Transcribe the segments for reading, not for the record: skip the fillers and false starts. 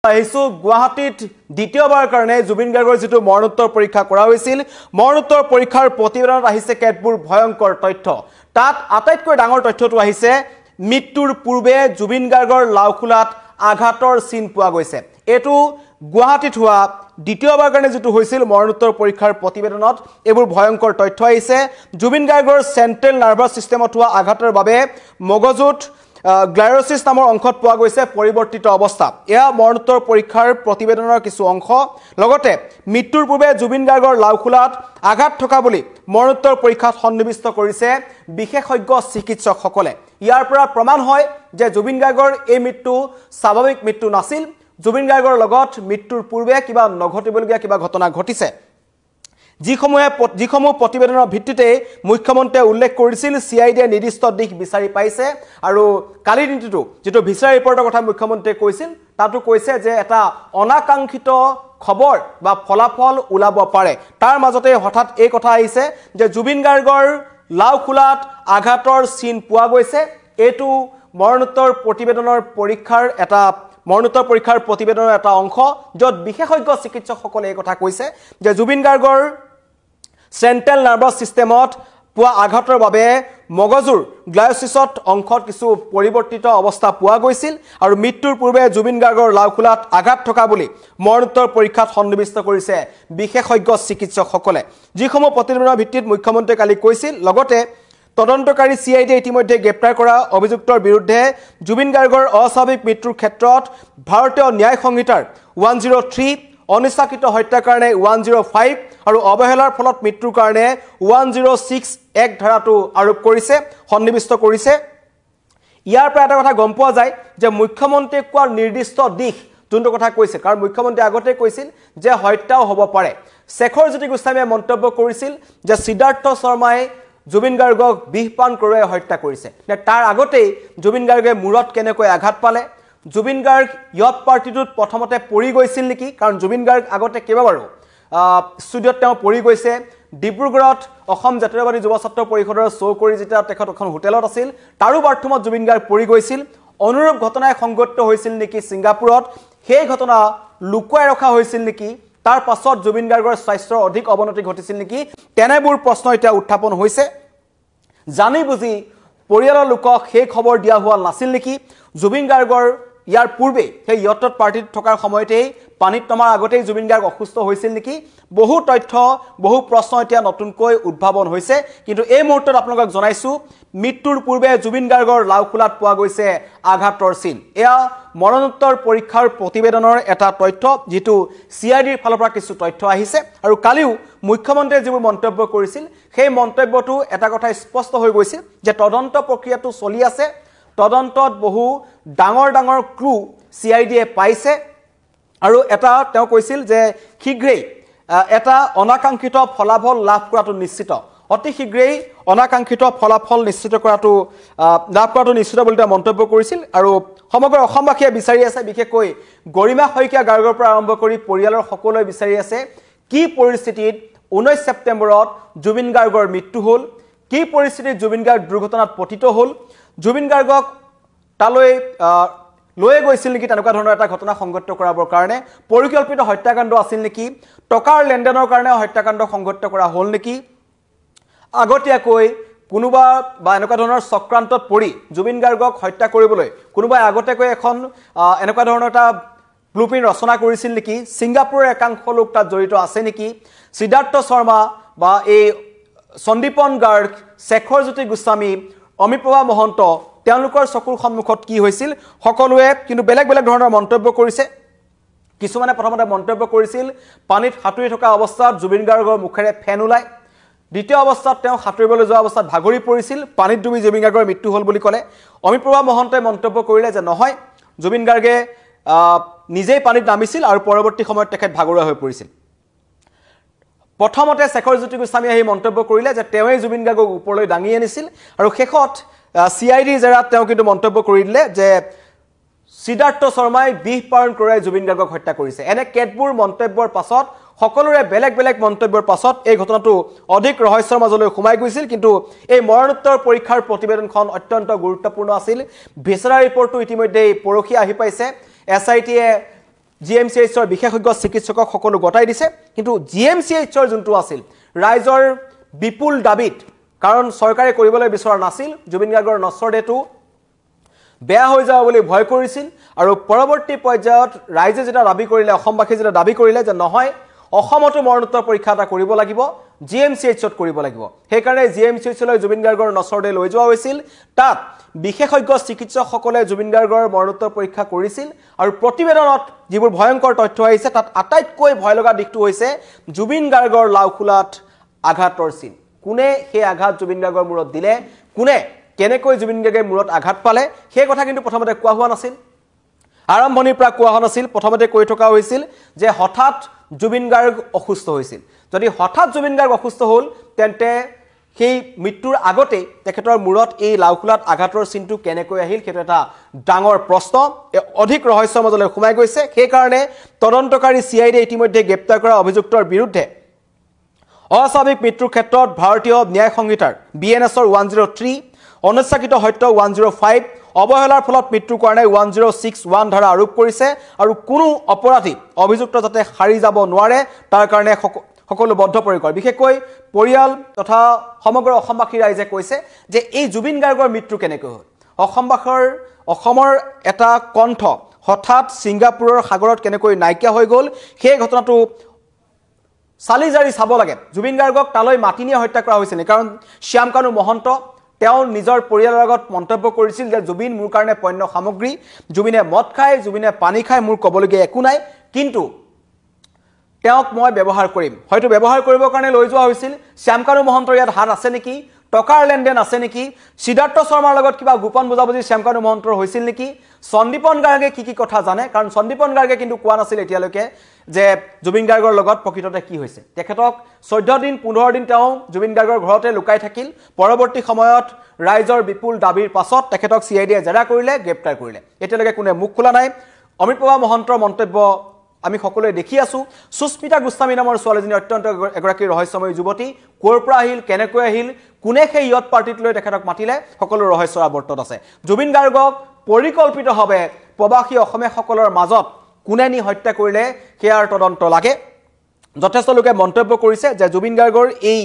আহিছো গুৱাহাটীত দ্বিতীয়বাৰ কাৰণে জুবিন গাৰ্গৰ যেটো মৰণোত্তৰ পৰীক্ষা কৰা হৈছিল মৰণোত্তৰ পৰীক্ষাৰ প্ৰতিবেদনত আহিছে কেতবোৰ ভয়ংকৰ তথ্য তাত আটাইতকৈ ডাঙৰ তথ্যটো আহিছে মৃত্যুৰ পূৰ্বে জুবিন গাৰ্গৰ লাওখোলাত আঘাতৰ চিন পোৱা গৈছে এটো গুৱাহাটীত হোৱা দ্বিতীয়বাৰ কাৰণে যেটো হৈছিল মৰণোত্তৰ পৰীক্ষাৰ প্ৰতিবেদনত এবোৰ ভয়ংকৰ তথ্য আহিছে জুবিন গাৰ্গৰ সেন্ট্ৰেল নাৰ্ভাছ সিস্টেমত হোৱা আঘাতৰ বাবে মগজুত গ্লাইৰোসিস নামৰ অংশত পোৱা গৈছে পৰিৱৰ্তিত অৱস্থা এয়া মৰণোত্তৰ পৰীক্ষাৰ প্ৰতিবেদনৰ কিছু অংশ লগতে মৃত্যুৰ পূৰ্বে জুবিন গাৰ্গৰ লাওখোলাত আঘাত থকা বুলি মৰণোত্তৰ পৰীক্ষাত সন্নিবিষ্ট কৰিছে বিশেষজ্ঞ চিকিৎসকসকলে ইয়াৰ পৰা প্ৰমাণ হয় যে জুবিন গাৰ্গৰ এই মৃত্যু স্বাভাৱিক মৃত্যু নাছিল জুবিন গাৰ্গৰ লগত মৃত্যুৰ পূৰ্বে কিবা নঘটিবলগীয়া কিবা ঘটনা ঘটিছে যিসমূহ প্ৰতিবেদনৰ ভিত্তিতে মুখ্যমন্ত্ৰীয়ে উল্লেখ কৰিছিল সিআইডিয়ে নিৰ্দিষ্ট দিশ বিচাৰি পাইছে আৰু কালি নীতিটো যেটো ভিছাৰ ৰিপৰ্টৰ কথা মুখ্যমন্ত্ৰীয়ে কৈছিল তাতো কৈছে যে এটা অনাকাংক্ষিত খবৰ বা ফলাফল ওলাব পাৰে তাৰ মাজতে হঠাৎ এই কথা আহিছে যে জুবিন গাৰ্গৰ লাওখোলাত আঘাতৰ চিন পোৱা গৈছে এটো মৰণোত্তৰ পৰীক্ষাৰ প্ৰতিবেদনৰ এটা অংশ যত বিশেষজ্ঞ চিকিৎসকসকলে এই কথা কৈছে যে জুবিন গাৰ্গৰ সেন্ট্ৰেল নাৰ্ভাছ সিস্টেমত পোৱা আঘাতৰ বাবে মগজুৰ গ্লাইৰোসিছত অংশত কিছু পৰিৱৰ্তিত অৱস্থা পোৱা গৈছিল আৰু মৃত্যুৰ পূৰ্বে জুবিন গাৰ্গৰ লাওখোলাত আঘাত থকা বুলি মৰণোত্তৰ পৰীক্ষাত সন্নিবিষ্ট কৰিছে বিশেষজ্ঞ চিকিৎসকসকলে যিসমূহ প্ৰতিবেদনৰ ভিত্তিত মুখ্যমন্ত্ৰীয়ে কালি কৈছিল লগতে তদন্তকাৰী সিআইডি ইতিমধ্যে গ্ৰেপ্তাৰ কৰা অভিযুক্তৰ বিৰুদ্ধে জুবিন গাৰ্গৰ অস্বাভাৱিক মৃত্যুৰ ক্ষেত্ৰত ভাৰতীয় ন্যায় সংহিতাৰ 103 অনিচ্ছাকৃত হত্যাৰ কাৰণে 105 আৰু অৱহেলাৰ ফলত মৃত্যুৰ কাৰণে 106 এক ধাৰাটো আৰোপ কৰিছে সন্নিবিষ্ট কৰিছে ইয়াৰ পৰা এটা কথা গম পোৱা যায় যে মুখ্যমন্ত্ৰীয়ে কোৱা নিৰ্দিষ্ট দিশ যোনটো কথা কৈছে কাৰণ মুখ্যমন্ত্ৰী আগতে কৈছিল যে হত্যাও হ'ব পাৰে শেখৰ জ্যোতি গোস্বামীয়ে মন্তব্য কৰিছিল যে সিদ্ধাৰ্থ শৰ্মাই জুবিন গাৰ্গক বিহপান কৰি হত্যা কৰিছে তাৰ আগতেই জুবিন গাৰ্গে মূৰত কেনেকৈ আঘাত পালে জুবিন গাৰ্গ ইয়ত পাৰ্টিটোত প্ৰথমতে পৰি গৈছিল নেকি কাৰণ জুবিন গাৰ্গ আগতে কেবাবাৰো ষ্টুডিঅত তেওঁ পৰি গৈছে ডিব্ৰুগড়ত অসম জাতীয়বাদী যুৱ ছাত্ৰ পৰিষদৰ শ্ব' কৰি যেতিয়া তেখেত এখন হোটেলত আছিল তাৰো বাৰ্থৰুমত জুবিন গাৰ্গ পৰি গৈছিল অনুৰূপ ঘটনাই সংঘটিত হৈছিল নেকি ছিংগাপুৰত সেই ঘটনা লুকুৱাই ৰখা হৈছিল নেকি তাৰ পাছত জুবিন গাৰ্গৰ স্বাস্থ্যৰ অধিক অৱনতি ঘটিছিল নেকি তেনেবোৰ প্ৰশ্ন এতিয়া উত্থাপন হৈছে জানি বুজি পৰিয়ালৰ লোকক সেই খবৰ দিয়া হোৱা নাছিল নেকি জুবিন গাৰ্গৰ ইয়াৰ পূৰ্বে সেই ইয়টত পাৰ্টিত থকাৰ সময়তেই পানীত নমাৰ আগতেই জুবিন গাৰ্গ অসুস্থ হৈছিল নেকি বহু তথ্য বহু প্ৰশ্ন এতিয়া নতুনকৈ উদ্ভাৱন হৈছে কিন্তু এই মুহূৰ্তত আপোনালোকক জনাইছো মৃত্যুৰ পূৰ্বে জুবিন গাৰ্গৰ লাওখোলাত পোৱা গৈছে আঘাতৰ চিন এয়া মৰণোত্তৰ পৰীক্ষাৰ প্ৰতিবেদনৰ এটা তথ্য যেটো সিআইডিৰ ফালৰ পৰা কিছু তথ্য আহিছে আৰু কালিও মুখ্যমন্ত্ৰীয়ে যিবোৰ মন্তব্য কৰিছিল সেই মন্তব্যটো এটা কথা স্পষ্ট হৈ গৈছিল যে তদন্ত প্ৰক্ৰিয়াটো চলি আছে তদন্তত বহু ডাঙৰ ক্লু সিআইডিয়ে পাইছে আৰু এটা তেওঁ কৈছিল যে শীঘ্ৰেই এটা অনাকাংক্ষিত ফলাফল লাভ কৰাটো নিশ্চিত অতি শীঘ্ৰেই অনাকাংক্ষিত ফলাফল নিশ্চিত কৰাটো লাভ কৰাটো নিশ্চিত বুলি তেওঁ মন্তব্য কৰিছিল আৰু সমগ্ৰ অসমবাসীয়ে বিচাৰি আছে বিশেষকৈ গৰিমা শইকীয়া গাৰ্গৰ পৰা আৰম্ভ কৰি পৰিয়ালৰ সকলোৱে বিচাৰি আছে কি পৰিস্থিতিত 19 ছেপ্টেম্বৰত জুবিন গাৰ্গৰ মৃত্যু হ'ল কি পৰিস্থিতিত জুবিন গাৰ্গ দুৰ্ঘটনাত পতিত হ'ল জুবিন গাৰ্গক তালৈ লৈ গৈছিল নেকি তেনেকুৱা ধৰণৰ এটা ঘটনা সংঘটিত কৰাবৰ কাৰণে পৰিকল্পিত হত্যাকাণ্ড আছিল নেকি টকাৰ লেনদেনৰ কাৰণে হত্যাকাণ্ড সংঘটিত কৰা হ'ল নেকি আগতীয়াকৈ কোনোবা বা এনেকুৱা ধৰণৰ চক্ৰান্তত পৰি জুবিন গাৰ্গক হত্যা কৰিবলৈ কোনোবাই আগতীয়াকৈ এখন এনেকুৱা ধৰণৰ এটা ব্লুপ্ৰিন্ট ৰচনা কৰিছিল নেকি ছিংগাপুৰৰ একাংশ লোক তাত জড়িত আছে নেকি সিদ্ধাৰ্থ শৰ্মা বা এই সন্দীপন গাৰ্গ শেখৰ জ্যোতি গোস্বামী অমিপ্ৰভা মহন্ত তেওঁলোকৰ চকুৰ সন্মুখত কি হৈছিল সকলোৱে কিন্তু বেলেগ ধৰণৰ মন্তব্য কৰিছে কিছুমানে প্ৰথমতে মন্তব্য কৰিছিল পানীত হাতুৰি থকা অৱস্থাত জুবিন গাৰ্গৰ মুখেৰে ফেন ওলাই দ্বিতীয় অৱস্থাত তেওঁ হাতুৰিবলৈ যোৱা অৱস্থাত ভাগৰি পৰিছিল পানীত ডুবি জুবিন গাৰ্গৰ মৃত্যু হ'ল বুলি ক'লে অমিপ্ৰভা মহন্তই মন্তব্য কৰিলে যে নহয় জুবিন গাৰ্গে নিজেই পানীত নামিছিল আৰু পৰৱৰ্তী সময়ত তেখেত ভাগৰুৱা হৈ পৰিছিল প্ৰথমতে শেখৰ জ্যোতি গোস্বামীয়ে এই মন্তব্য কৰিলে যে তেওঁই জুবিন গাৰ্গক ওপৰলৈ দাঙি আনিছিল আৰু শেষত সিআইডি জেৰাত তেওঁ কিন্তু মন্তব্য কৰি দিলে যে সিদ্ধাৰ্থ শৰ্মাই বিহপান কৰি জুবিন গাৰ্গক হত্যা কৰিছে এনে কেতবোৰ মন্তব্যৰ পাছত সকলোৰে বেলেগ মন্তব্যৰ পাছত এই ঘটনাটো অধিক ৰহস্যৰ মাজলৈ সোমাই গৈছিল কিন্তু এই মৰণোত্তৰ পৰীক্ষাৰ প্ৰতিবেদনখন অত্যন্ত গুৰুত্বপূৰ্ণ আছিল ভিছাৰা ৰিপৰ্টটো ইতিমধ্যে পৰখি আহি পাইছে এছআইটিয়ে GMCHৰ বিশেষজ্ঞ চিকিৎসকক সকলো গতাই দিছে কিন্তু GMCHৰ যোনটো আছিল ৰাইজৰ বিপুল দাবিত কাৰণ চৰকাৰে কৰিবলৈ বিচৰা নাছিল জুবিন গাৰ্গৰ নশ্বৰ দেহটো বেয়া হৈ যাব বুলি ভয় কৰিছিল আৰু পৰৱৰ্তী পৰ্যায়ত ৰাইজে যেটা দাবী কৰিলে অসমবাসী যেটা দাবী কৰিলে যে নহয় অসমতো মৰণোত্তৰ পৰীক্ষা এটা কৰিব লাগিব GMCHত কৰিব লাগিব সেই কাৰণে GMCHলৈ জুবিন গাৰ্গৰ নশ্বৰ দেহ লৈ যোৱা হৈছিল তাত বিশেষজ্ঞ চিকিৎসকসকলে জুবিন গাৰ্গৰ মৰণোত্তৰ পৰীক্ষা কৰিছিল আৰু প্ৰতিবেদনত যিবোৰ ভয়ংকৰ তথ্য আহিছে তাত আটাইতকৈ ভয় লগা দিশটো হৈছে জুবিন গাৰ্গৰ লাওখোলাত আঘাতৰ চিন কোনে সেই আঘাত জুবিন গাৰ্গৰ মূৰত দিলে কোনে কেনেকৈ জুবিন গাৰ্গে মূৰত আঘাত পালে সেই কথা কিন্তু প্ৰথমতে কোৱা হোৱা নাছিল আৰম্ভণিৰ পৰা কোৱা হোৱা নাছিল প্ৰথমতে কৈ থকা হৈছিল যে হঠাৎ জুবিন গাৰ্গ অসুস্থ হৈছিল যদি হঠাৎ জুবিন গাৰ্গ অসুস্থ হ'ল তেন্তে সেই মৃত্যুৰ আগতে তেখেতৰ মূৰত এই লাওখোলাত আঘাতৰ চিনটো কেনেকৈ আহিল সেইটো এটা ডাঙৰ প্ৰশ্ন অধিক ৰহস্যৰ মাজলৈ সোমাই গৈছে সেই কাৰণে তদন্তকাৰী CID ইতিমধ্যে গ্ৰেপ্তাৰ কৰা অভিযুক্তৰ বিৰুদ্ধে অস্বাভাৱিক মৃত্যুৰ ক্ষেত্ৰত ভাৰতীয় ন্যায় সংহিতাৰ BNSৰ 103 অনিচ্ছাকৃত হত্যা 105 অবহেলাৰ ফলত মৃত্যুৰ কাৰণে 1061 ধাৰা আৰোপ কৰিছে আৰু কোনো অপৰাধী অভিযুক্ত যাতে হাৰি যাব নোৱাৰে তাৰ কাৰণে সকলো বদ্ধপৰিকৰ বিশেষকৈ পৰিয়াল তথা সমগ্ৰ অসমবাসী ৰাইজে কৈছে যে এই জুবিন গাৰ্গৰ মৃত্যু কেনেকৈ হ'ল অসমৰ এটা কণ্ঠ হঠাৎ ছিংগাপুৰৰ সাগৰত কেনেকৈ নাইকিয়া হৈ গ'ল সেই ঘটনাটো চালিজাৰি চাব লাগে জুবিন গাৰ্গক তালৈ মাতি নিয়া হত্যা কৰা হৈছিল কাৰণ শ্যামকানু মহন্ত তেওঁ নিজৰ পৰিয়ালৰ আগত মন্তব্য কৰিছিল যে জুবিন মোৰ কাৰণে পণ্য সামগ্ৰী জুবিনে মদ খায় জুবিনে পানী খায় মোৰ ক'বলগীয়া একো নাই কিন্তু তেওঁক মই ব্যৱহাৰ কৰিম হয়তো ব্যৱহাৰ কৰিবৰ কাৰণে লৈ যোৱা হৈছিল শ্যামকানু মহন্তৰ ইয়াত হাত আছে নেকি টকাৰ লেনদেন আছে নেকি সিদ্ধাৰ্থ শৰ্মাৰ লগত কিবা গোপন বুজাবুজি শ্যামকানু মহন্তৰ হৈছিল নেকি সন্দীপন গাৰ্গে কি কথা জানে কাৰণ সন্দীপন গাৰ্গে কিন্তু কোৱা নাছিল এতিয়ালৈকে যে জুবিন গাৰ্গৰ লগত প্ৰকৃততে কি হৈছে তেখেতক 14 দিন 15 দিন তেওঁ জুবিন গাৰ্গৰ ঘৰতে লুকাই থাকিল পৰৱৰ্তী সময়ত ৰাইজৰ বিপুল দাবীৰ পাছত তেখেতক CIDয়ে জেৰা কৰিলে গ্ৰেপ্তাৰ কৰিলে এতিয়ালৈকে কোনে মুখ খোলা নাই অমৃতপ্ৰভা মহন্তৰ মন্তব্য আমি সকলোৱে দেখি আছো সুস্মিতা গোস্বামী নামৰ ছোৱালীজনী অত্যন্ত এগৰাকী ৰহস্যময়ী যুৱতী কোৰ পৰা আহিল কেনেকৈ আহিল কোনে সেই ইয়ত পাৰ্টিত লৈ তেখেতক মাতিলে সকলো ৰহস্যৰ আৱৰ্তত আছে জুবিন গাৰ্গক পৰিকল্পিতভাৱে প্ৰবাসী অসমীয়াসকলৰ মাজত কোনে নি হত্যা কৰিলে সেয়াৰ তদন্ত লাগে যথেষ্ট লোকে মন্তব্য কৰিছে যে জুবিন গাৰ্গৰ এই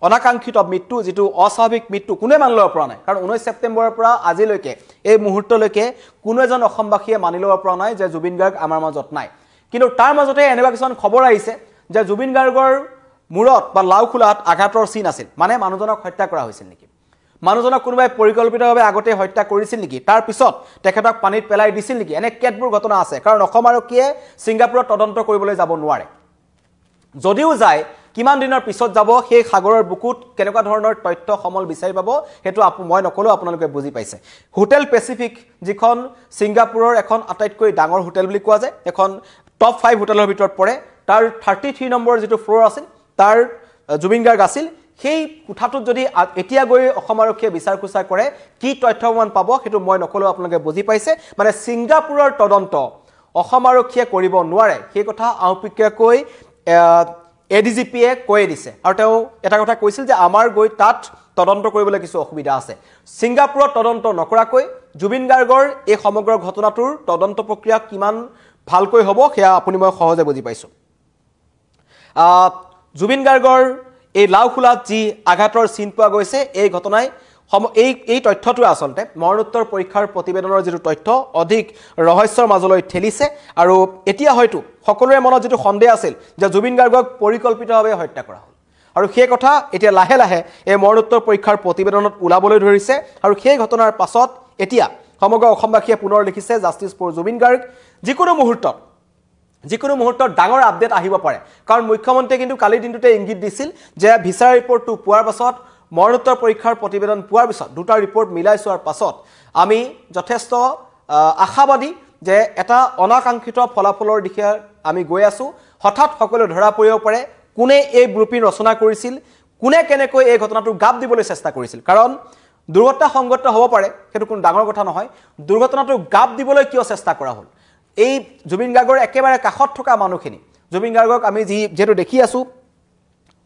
অনাকাংক্ষিত মৃত্যু যেটো অস্বাভাৱিক মৃত্যু কোনে মান ল'ব পৰা নাই কাৰণ 19 ছেপ্টেম্বৰৰ পৰা আজিলৈকে এই মুহূৰ্তলৈকে কোনো এজন অসমবাসীয়ে মানি ল'ব পৰা নাই যে জুবিন গাৰ্গ আমাৰ মাজত নাই কিন্তু তাৰ মাজতে এনেকুৱা কিছুমান খবৰ আহিছে যে জুবিন গাৰ্গৰ মূৰত বা লাওখোলাত আঘাতৰ চিন আছিল মানে মানুহজনক হত্যা কৰা হৈছিল নেকি মানুহজনক কোনোবাই পৰিকল্পিতভাৱে আগতে হত্যা কৰিছিল নেকি তাৰ পিছত তেখেতক পানীত পেলাই দিছিল নেকি এনে কেতবোৰ ঘটনা আছে কাৰণ অসম আৰক্ষীয়ে ছিংগাপুৰত তদন্ত কৰিবলৈ যাব নোৱাৰে যদিও যায় কিমান দিনৰ পিছত যাব সেই সাগৰৰ বুকুত কেনেকুৱা ধৰণৰ তথ্য সমল বিচাৰি পাব হেতু মই নকলো আপোনালোকে বুজি পাইছে হোটেল পেচিফিক যিখন ছিংগাপুৰৰ এখন আটাইতকৈ ডাঙৰ হোটেল বুলি কোৱা যায় এখন টপ 5 হোটেলৰ ভিতৰত পৰে তাৰ 33 নম্বৰ যেটো ফ্লোৰ আছিল তাৰ জুবিন গাৰ্গ আছিল সেই কোঠাটোত যদি এতিয়া গৈ অসম আৰক্ষীয়ে বিচাৰ কুচাৰ কৰে কি তথ্যমান পাব হেতু মই নকলো আপোনালোকে বুজি পাইছে মানে ছিংগাপুৰৰ তদন্ত অসম আৰক্ষীয়ে কৰিব নোৱাৰে সেই কথা আউপিককৈ ADGPয়ে কৈ দিছে আৰু তেওঁ এটা কথা কৈছিল যে আমাৰ গৈ তাত তদন্ত কৰিবলৈ কিছু অসুবিধা আছে ছিংগাপুৰত তদন্ত নকৰাকৈ জুবিন গাৰ্গৰ এই সমগ্ৰ ঘটনাটোৰ তদন্ত প্ৰক্ৰিয়া কিমান ভালকৈ হ'ব সেয়া আপুনি মই সহজে বুজি পাইছো জুবিন গাৰ্গৰ এই লাওখোলাত যি আঘাতৰ চিন পোৱা গৈছে এই ঘটনাই এই তথ্যটো আসলতে মৰণোত্তৰ পৰীক্ষাৰ প্ৰতিবেদনৰ যেটো তথ্য অধিক ৰহস্যৰ মাজলৈ ঠেলিছে আৰু এতিয়া হয়তো সকলোৰে মনত যেটো সন্দেহ আছিল যে জুবিন গাৰ্গক পৰিকল্পিতভাৱে হত্যা কৰা হ'ল আৰু সেই কথা এতিয়া লাহে লাহে এই মৰণোত্তৰ পৰীক্ষাৰ প্ৰতিবেদনত ওলাবলৈ ধৰিছে আৰু সেই ঘটনাৰ পাছত এতিয়া সমগ্ৰ অসমবাসীয়ে পুনৰ লিখিছে জাষ্টিস ফৰ জুবিন গাৰ্গ যিকোনো মুহূৰ্তত ডাঙৰ আপডেট আহিব পাৰে কাৰণ মুখ্যমন্ত্ৰীয়ে কিন্তু কালি দিনটোতে ইংগিত দিছিল যে ভিসা ৰিপৰ্টটো পোৱাৰ পাছত মৰণোত্তৰ পৰীক্ষাৰ প্ৰতিবেদন পোৱাৰ পিছত দুটা ৰিপৰ্ট মিলাই চোৱাৰ পাছত আমি যথেষ্ট আশাবাদী যে এটা অনাকাংক্ষিত ফলাফলৰ দিশে আমি গৈ আছো হঠাৎ সকলো ধৰা পৰিব পাৰে কোনে এই ব্লুপ্ৰিন্ট ৰচনা কৰিছিল কোনে কেনেকৈ এই ঘটনাটো গাপ দিবলৈ চেষ্টা কৰিছিল কাৰণ দুৰ্ঘটনা সংঘটিত হ'ব পাৰে সেইটো কোনো ডাঙৰ কথা নহয় দুৰ্ঘটনাটো গাপ দিবলৈ কিয় চেষ্টা কৰা হ'ল এই জুবিন গাৰ্গৰ একেবাৰে কাষত থকা মানুহখিনি জুবিন গাৰ্গক আমি যেটো দেখি আছো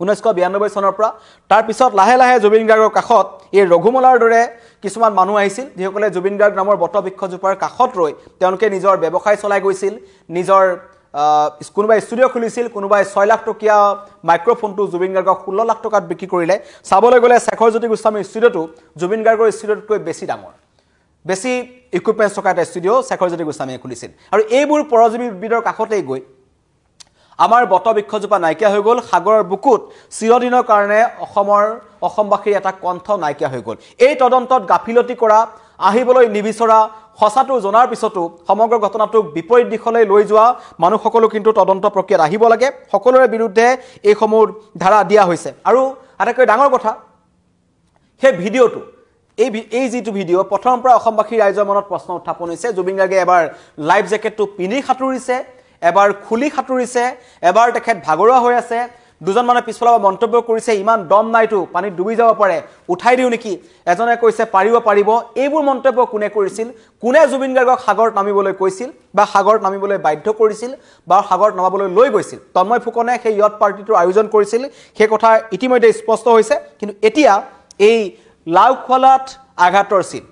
1992 চনৰ পৰা তাৰ পিছত লাহে লাহে জুবিন গাৰ্গৰ কাষত এই ৰঘুমলাৰ দৰে কিছুমান মানুহ আহিছিল যিসকলে জুবিন গাৰ্গ নামৰ বটবৃক্ষজোপাৰ কাষত ৰৈ তেওঁলোকে নিজৰ ব্যৱসায় চলাই গৈছিল নিজৰ কোনোবাই ষ্টুডিঅ' খুলিছিল কোনোবাই 6 লাখ টকীয়া মাইক্ৰফোনটো জুবিন গাৰ্গক 16 লাখ টকাত বিক্ৰী কৰিলে চাবলৈ গ'লে শেখৰজ্যোতি গোস্বামীৰ ষ্টুডিঅ'টো জুবিন গাৰ্গৰ ষ্টুডিঅ'তকৈ বেছি ডাঙৰ বেছি ইকুইপমেণ্টছ থকা এটা ষ্টুডিঅ' শেখৰজ্যোতি গোস্বামীয়ে খুলিছিল আৰু এইবোৰ পৰজীৱীবিদৰ কাষতেই গৈ আমাৰ বটবৃক্ষজোপা নাইকিয়া হৈ গ'ল সাগৰৰ বুকুত চিৰদিনৰ কাৰণে অসমবাসীৰ এটা কণ্ঠ নাইকিয়া হৈ গ'ল এই তদন্তত গাফিলতি কৰা আহিবলৈ নিবিচৰা সঁচাটো জনাৰ পিছতো সমগ্ৰ ঘটনাটোক বিপৰীত দিশলৈ লৈ যোৱা মানুহসকলো কিন্তু তদন্ত প্ৰক্ৰিয়াত আহিব লাগে সকলোৰে বিৰুদ্ধে এইসমূহ ধাৰা দিয়া হৈছে আৰু আটাইতকৈ ডাঙৰ কথা সেই ভিডিঅ'টো এই যিটো ভিডিঅ' প্ৰথমৰ পৰা অসমবাসী ৰাইজৰ মনত প্ৰশ্ন উত্থাপন হৈছে জুবিন গাৰ্গে এবাৰ লাইফ জেকেটটো পিন্ধি সাঁতুৰিছে এবাৰ খুলি সাঁতুৰিছে এবাৰ তেখেত ভাগৰুৱা হৈ আছে দুজন মানে পিছফালৰ মন্তব্য কৰিছে ইমান দম নাইতো পানীত ডুবি যাব পাৰে উঠাই দিও নেকি এজনে কৈছে পাৰিব এইবোৰ মন্তব্য কোনে কৰিছিল কোনে জুবিন গাৰ্গক সাগৰত নামিবলৈ কৈছিল বা সাগৰত নামিবলৈ বাধ্য কৰিছিল বা সাগৰত নামাবলৈ লৈ গৈছিল তন্ময় ফুকনে সেই ইয়ট পাৰ্টিটোৰ আয়োজন কৰিছিল সেই কথা ইতিমধ্যে স্পষ্ট হৈছে কিন্তু এতিয়া এই লাওখোলাত আঘাতৰ চিন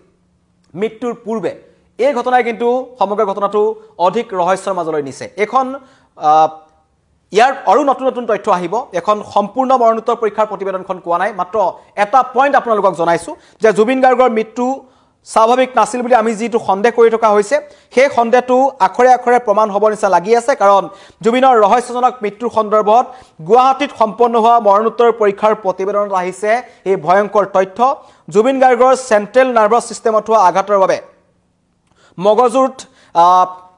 মৃত্যুৰ পূৰ্বে এই ঘটনাই কিন্তু সমগ্ৰ ঘটনাটো অধিক ৰহস্যৰ মাজলৈ নিছে এখন ইয়াৰ আৰু নতুন নতুন তথ্য আহিব এখন সম্পূৰ্ণ মৰণোত্তৰ পৰীক্ষাৰ প্ৰতিবেদনখন কোৱা নাই মাত্ৰ এটা পইণ্ট আপোনালোকক জনাইছো যে জুবিন গাৰ্গৰ মৃত্যু স্বাভাৱিক নাছিল বুলি আমি যিটো সন্দেহ কৰি থকা হৈছে সেই সন্দেহটো আখৰে আখৰে প্ৰমাণ হ'ব নিচিনা লাগি আছে কাৰণ জুবিনৰ ৰহস্যজনক মৃত্যুৰ সন্দৰ্ভত গুৱাহাটীত সম্পন্ন হোৱা মৰণোত্তৰ পৰীক্ষাৰ প্ৰতিবেদনত আহিছে এই ভয়ংকৰ তথ্য জুবিন গাৰ্গৰ চেণ্ট্ৰেল নাৰ্ভাছ ছিষ্টেমত হোৱা আঘাতৰ বাবে মগজুত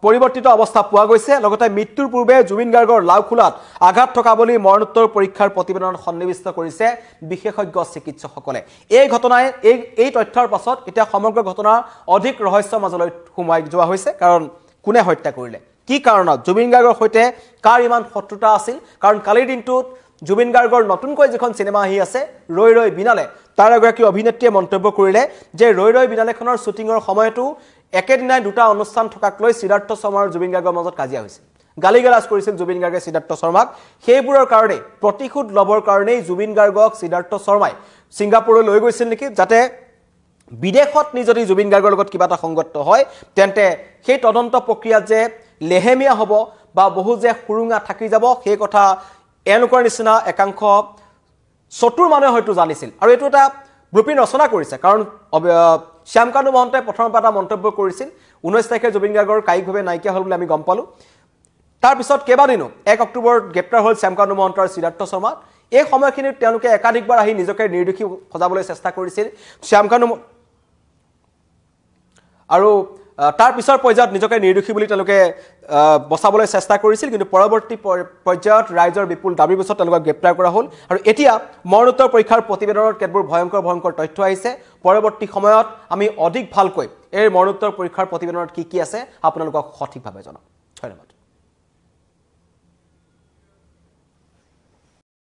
পৰিৱৰ্তিত অৱস্থা পোৱা গৈছে লগতে মৃত্যুৰ পূৰ্বে জুবিন গাৰ্গৰ লাওখোলাত আঘাত থকা বুলি মৰণোত্তৰ পৰীক্ষাৰ প্ৰতিবেদনত সন্নিৱিষ্ট কৰিছে বিশেষজ্ঞ চিকিৎসকসকলে এই ঘটনাই এই তথ্যৰ পাছত এতিয়া সমগ্ৰ ঘটনা অধিক ৰহস্যৰ মাজলৈ সোমাই যোৱা হৈছে কাৰণ কোনে হত্যা কৰিলে কি কাৰণত জুবিন গাৰ্গৰ সৈতে কাৰ ইমান শত্ৰুতা আছিল কাৰণ কালিৰ দিনটোত জুবিন গাৰ্গৰ নতুনকৈ যিখন চিনেমা আহি আছে ৰৈ ৰৈ বিনালে তাৰ এগৰাকী অভিনেত্ৰীয়ে মন্তব্য কৰিলে যে ৰৈ ৰৈ বিনালেখনৰ শ্বুটিঙৰ সময়তো একেদিনাই দুটা অনুষ্ঠান থকাক লৈ সিদ্ধাৰ্থ শৰ্মা আৰু জুবিন গাৰ্গৰ মাজত কাজিয়া হৈছিল গালিগালাজ কৰিছিল জুবিন গাৰ্গে সিদ্ধাৰ্থ শৰ্মাক সেইবোৰৰ কাৰণে প্ৰতিশোধ লবৰ কাৰণে জুবিন গাৰ্গক সিদ্ধাৰ্থ শৰ্মাই ছিংগাপুৰলৈ লৈ গৈছিল নেকি যাতে বিদেশত যদি জুবিন গাৰ্গৰ লগত কিবা এটা সংগত হয় তেন্তে সেই তদন্ত প্ৰক্ৰিয়াত যে লেহেমিয়া হ'ব বা বহু যে খুৰুঙা থাকি যাব সেই কথা এওঁলোকৰ নিচিনা একাংশ চতুৰ মানুহে হয়তো জানিছিল আৰু এইটো এটা ব্লুপ্ৰিণ্ট ৰচনা কৰিছে কাৰণ শ্যামকানু মহন্তই প্ৰথমৰ পৰা এটা মন্তব্য কৰিছিল 19 তাৰিখে জুবিন গাৰ্গৰ কায়িকভাৱে নাইকিয়া হ'ল বুলি আমি গম পালোঁ তাৰ পিছত কেইবাদিনো 1 অক্টোবৰত গ্ৰেপ্তাৰ হ'ল শ্যামকানু মহন্ত আৰু সিদ্ধাৰ্থ শৰ্মা এই সময়খিনিত তেওঁলোকে একাধিকবাৰ আহি নিজকে নিৰ্দোষী সজাবলৈ চেষ্টা কৰিছিল শ্যামকানু আৰু তাৰ পিছৰ পৰ্যায়ত নিজকে নিৰ্দোষী বুলি তেওঁলোকে বচাবলৈ চেষ্টা কৰিছিল কিন্তু পৰৱৰ্তী পৰ্যায়ত ৰাইজৰ বিপুল দাবীৰ পিছত তেওঁলোকক গ্ৰেপ্তাৰ কৰা হ'ল আৰু এতিয়া মৰণোত্তৰ পৰীক্ষাৰ প্ৰতিবেদনত কেতবোৰ ভয়ংকৰ তথ্য আহিছে পৰৱৰ্তী সময়ত আমি অধিক ভালকৈ এই মৰণোত্তৰ পৰীক্ষাৰ প্ৰতিবেদনত কি আছে আপোনালোকক সঠিকভাৱে জনাম ধন্যবাদ